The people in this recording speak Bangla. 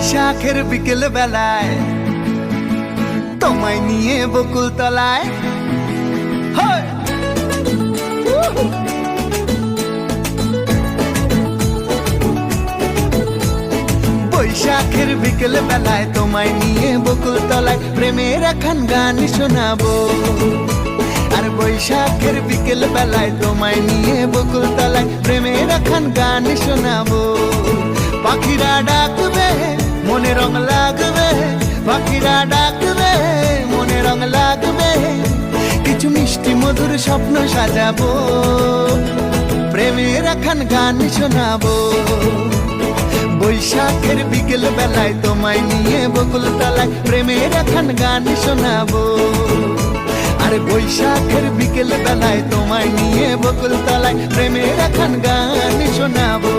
বৈশাখের বিকেল বেলায় তোমায় নিয়ে বকুল তলায় বৈশাখের বিকেল বেলায় তোমায় নিয়ে বকুল তলায় প্রেমের এখন গান শোনাবো। আর বৈশাখের বিকেল বেলায় তোমায় নিয়ে বকুল তলায় প্রেমের এখন গান শোনাবো। পাখিরা ডাকবে মনে রং লাগবে, পাখিরা ডাকবে মনে রং লাগবে, কিছু মিষ্টি মধুর স্বপ্ন সাজাবো, প্রেমের এখন গান শোনাবো। বৈশাখের বিকেল বেলায় তোমায় নিয়ে বকুল তলায় প্রেমের এখন গান শোনাবো। আর বৈশাখের বিকেল বেলায় তোমায় নিয়ে বকুল তলায় প্রেমের এখন গান শোনাবো।